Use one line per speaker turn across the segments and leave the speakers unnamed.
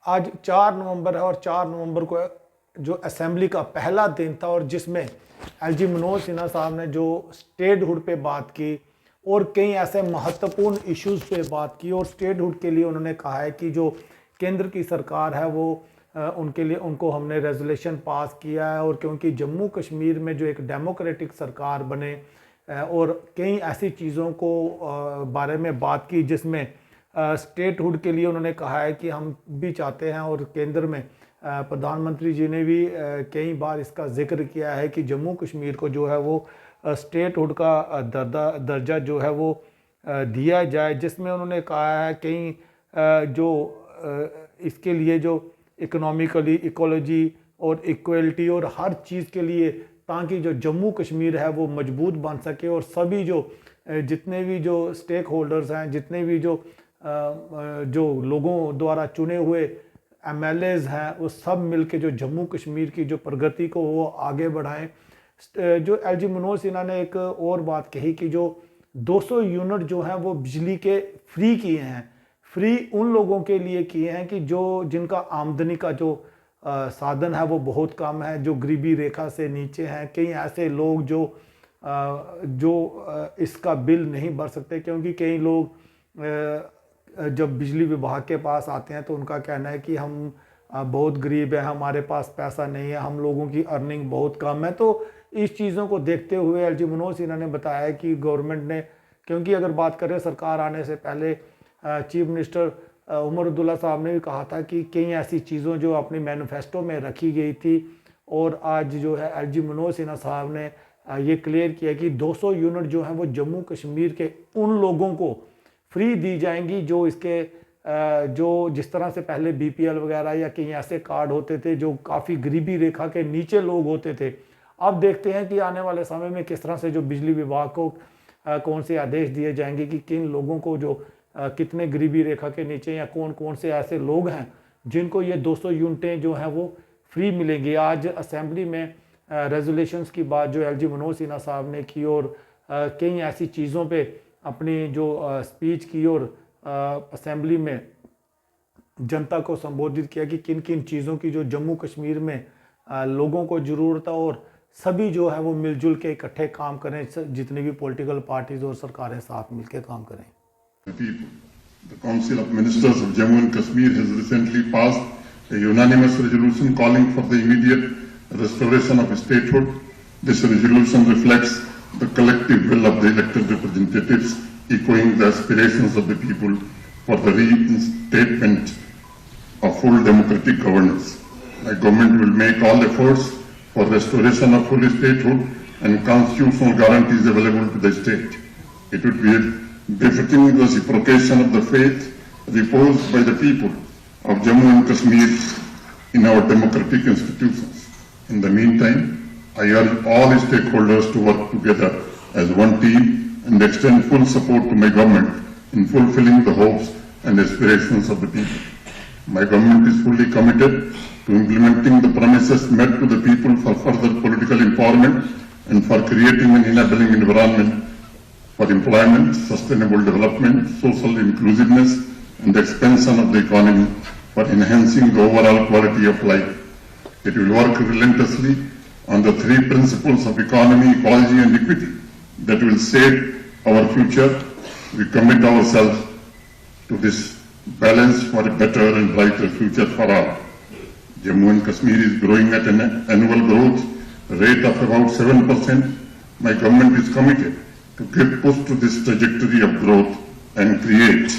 आज 4 नवंबर है और 4 नवंबर को जो असेंबली का पहला दिन था और जिसमें एलजी मनोज सिन्हा साहब ने जो स्टेटहुड पे बात की और कई ऐसे महत्वपूर्ण इश्यूज पे बात की और स्टेटहुड के लिए उन्होंने कहा है कि जो केंद्र की सरकार है वो उनके लिए उनको हमने रेजोल्यूशन पास किया है और क्योंकि जम्मू कश्मीर में जो एक डेमोक्रेटिक सरकार बने और कई ऐसी चीज़ों को बारे में बात की जिसमें स्टेटहुड के लिए उन्होंने कहा है कि हम भी चाहते हैं और केंद्र में प्रधानमंत्री जी ने भी कई बार इसका जिक्र किया है कि जम्मू कश्मीर को जो है वो स्टेटहुड का दर्जा जो है वो दिया जाए, जिसमें उन्होंने कहा है कई जो इसके लिए जो इकोनॉमिकली इकोलॉजी और इक्वलिटी और हर चीज़ के लिए ताकि जो जम्मू कश्मीर है वो मजबूत बन सके और सभी जो जितने भी जो स्टेक होल्डर्स हैं, जितने भी जो लोगों द्वारा चुने हुए एमएलएज हैं, वो सब मिलके जो जम्मू कश्मीर की जो प्रगति को वो आगे बढ़ाएं। जो एलजी मनोज सिन्हा ने एक और बात कही कि जो 200 यूनिट जो हैं वो बिजली के फ्री किए हैं, फ्री उन लोगों के लिए किए हैं कि जो जिनका आमदनी का जो साधन है वो बहुत कम है, जो गरीबी रेखा से नीचे हैं। कई ऐसे लोग जो इसका बिल नहीं भर सकते क्योंकि कई लोग जब बिजली विभाग के पास आते हैं तो उनका कहना है कि हम बहुत गरीब हैं, हमारे पास पैसा नहीं है, हम लोगों की अर्निंग बहुत कम है। तो इस चीज़ों को देखते हुए एलजी मनोज सिन्हा ने बताया कि गवर्नमेंट ने, क्योंकि अगर बात करें सरकार आने से पहले चीफ मिनिस्टर उमर अब्दुल्ला साहब ने भी कहा था कि कई ऐसी चीज़ों जो अपनी मैनिफेस्टो में रखी गई थी और आज जो है एलजी मनोज सिन्हा साहब ने ये क्लियर किया कि 200 यूनिट जो हैं वो जम्मू कश्मीर के उन लोगों को फ्री दी जाएंगी जो इसके जो जिस तरह से पहले बीपीएल वगैरह या कई ऐसे कार्ड होते थे जो काफ़ी गरीबी रेखा के नीचे लोग होते थे। अब देखते हैं कि आने वाले समय में किस तरह से जो बिजली विभाग को कौन से आदेश दिए जाएंगे कि किन लोगों को जो कितने गरीबी रेखा के नीचे या कौन कौन से ऐसे लोग हैं जिनको ये 200 यूनिटें जो हैं वो फ्री मिलेंगी। आज असेंबली में रेजोल्यूशंस की बात जो एलजी मनोज सिन्हा साहब ने की और कई ऐसी चीज़ों पे अपनी जो स्पीच की और असेंबली में जनता को संबोधित किया कि किन किन चीज़ों की जो जम्मू कश्मीर में लोगों को ज़रूरत है और सभी जो है वो मिलजुल के इकट्ठे काम करें, जितनी भी पॉलिटिकल पार्टीज और सरकारें साथ मिलकर काम करें।
The Council of Ministers of Jammu and Kashmir has recently passed a unanimous resolution calling for the immediate restoration of statehood. This resolution reflects the collective will of the elected representatives, echoing the aspirations of the people for the reinstatement of full democratic governance. My government will make all efforts for restoration of full statehood and constitutional guarantees available to the state. It would be befitting the reciprocation of the faith reposed by the people of Jammu and Kashmir in our democratic institutions. In the meantime, I urge all stakeholders to work together as one team and extend full support to my government in fulfilling the hopes and aspirations of the people. My government is fully committed to implementing the promises made to the people for further political empowerment and for creating an enabling environment for employment, sustainable development, social inclusiveness, and expansion of the economy for enhancing the overall quality of life. It will work relentlessly on the 3 principles of economy, ecology, and equity that will shape our future. We commit ourselves to this balance for a better and brighter future for all. Jammu and Kashmir is growing at an annual growth rate of about 7%. My government is committed to give push to this trajectory of growth and create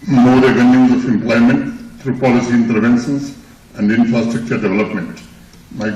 more avenues of employment through policy interventions and infrastructure development. My